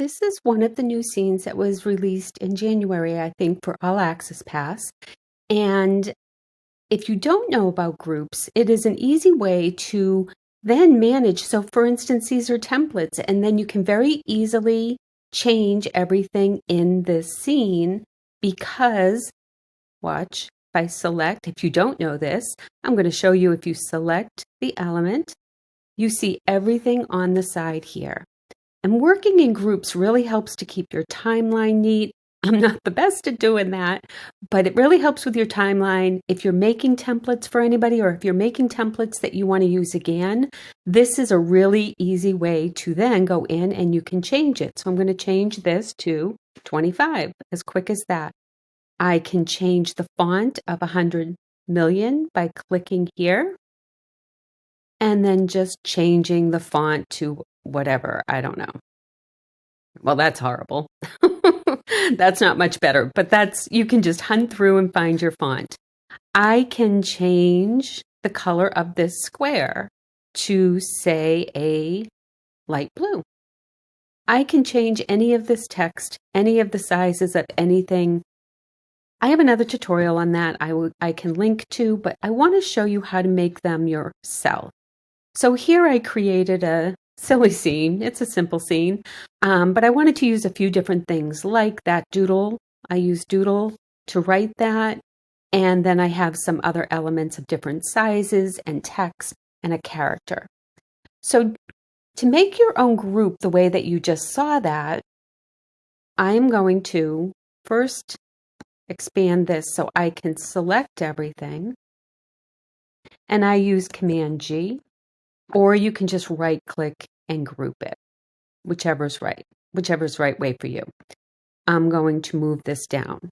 This is one of the new scenes that was released in January, I think, for All Access Pass. And if you don't know about groups, it is an easy way to then manage. So for instance, these are templates, and then you can very easily change everything in this scene because, watch, if I select, if you don't know this, I'm going to show you if you select the element, you see everything on the side here. And working in groups really helps to keep your timeline neat. I'm not the best at doing that, but it really helps with your timeline. If you're making templates for anybody, or if you're making templates that you want to use again, this is a really easy way to then go in and you can change it. So I'm going to change this to 25, as quick as that. I can change the font of 100 million by clicking here and then just changing the font to whatever, I don't know. Well, that's horrible. That's not much better, but you can just hunt through and find your font. I can change the color of this square to, say, a light blue. I can change any of this text, any of the sizes of anything. I have another tutorial on that I can link to, but I want to show you how to make them yourself. So here I created a silly scene. It's a simple scene, but I wanted to use a few different things like that doodle. I used doodle to write that. And then I have some other elements of different sizes and text and a character. So to make your own group the way that you just saw that, I am going to first expand this so I can select everything. And I use Command G. Or you can just right click and group it, whichever's right way for you. I'm going to move this down.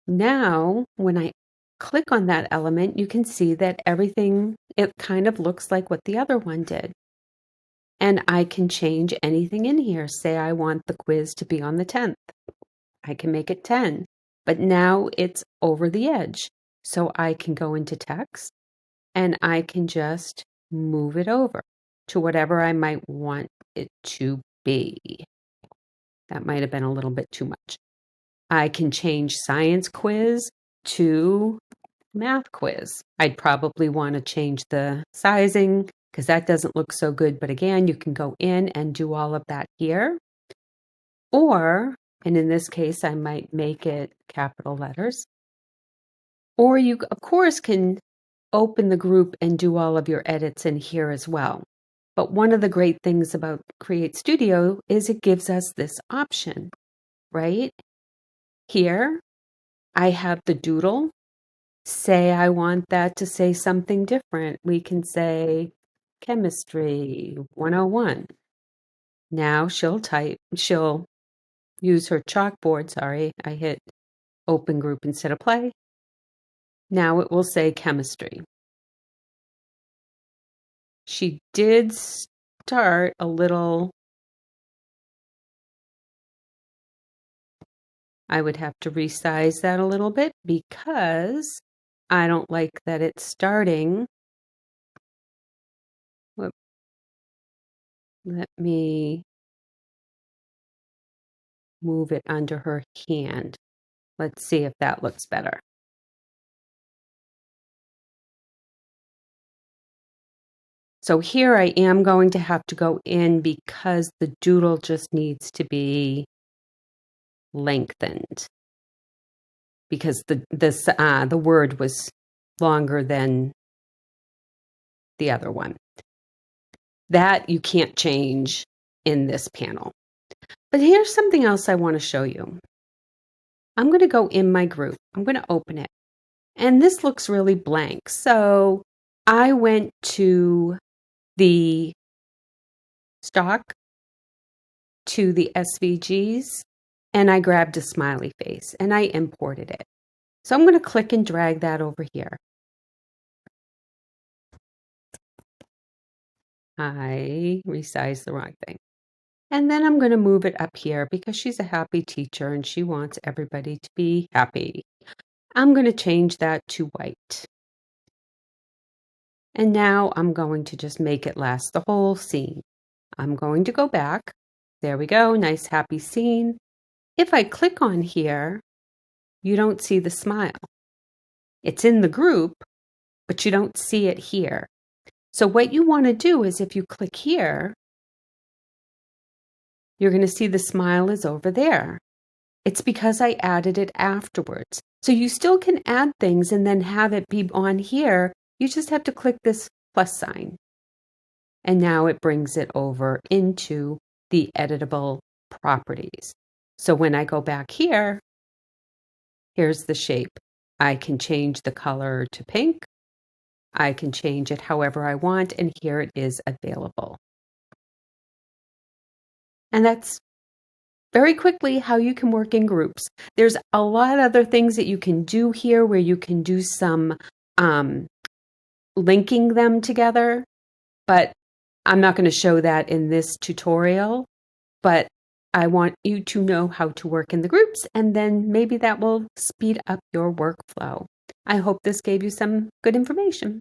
Now, when I click on that element, you can see that everything, it kind of looks like what the other one did. And I can change anything in here. Say I want the quiz to be on the 10th. I can make it 10, but now it's over the edge. So I can go into text and I can just move it over to whatever I might want it to be. That might have been a little bit too much. I can change science quiz to math quiz. I'd probably want to change the sizing because that doesn't look so good. But again, you can go in and do all of that here. Or, and in this case, I might make it capital letters. Or you, of course, can open the group and do all of your edits in here as well. But one of the great things about CreateStudio is it gives us this option, right? Here, I have the doodle. Say I want that to say something different. We can say Chemistry 101. Now she'll use her chalkboard. Sorry, I hit open group instead of play. Now it will say chemistry. She did start a little. I would have to resize that a little bit because I don't like that it's starting. Whoop. Let me move it under her hand. Let's see if that looks better. So here I am going to have to go in because the doodle just needs to be lengthened because the word was longer than the other one. That you can't change in this panel. But here's something else I want to show you. I'm going to go in my group. I'm going to open it. And this looks really blank. So I went to the stock, to the SVGs, and I grabbed a smiley face and I imported it. So I'm going to click and drag that over here. I resized the wrong thing. And then I'm going to move it up here because she's a happy teacher and she wants everybody to be happy. I'm going to change that to white. And now I'm going to just make it last the whole scene. I'm going to go back There we go, nice happy scene. If I click on here, you don't see the smile. It's in the group, but you don't see it here. So what you want to do is if you click here, you're going to see the smile is over there. It's because I added it afterwards. So you still can add things and then have it be on here. You just have to click this plus sign. And now it brings it over into the editable properties. So when I go back here, here's the shape. I can change the color to pink. I can change it however I want, and here it is available. And that's very quickly how you can work in groups. There's a lot of other things that you can do here where you can do some linking them together, but I'm not going to show that in this tutorial, but I want you to know how to work in the groups, and then maybe that will speed up your workflow. I hope this gave you some good information.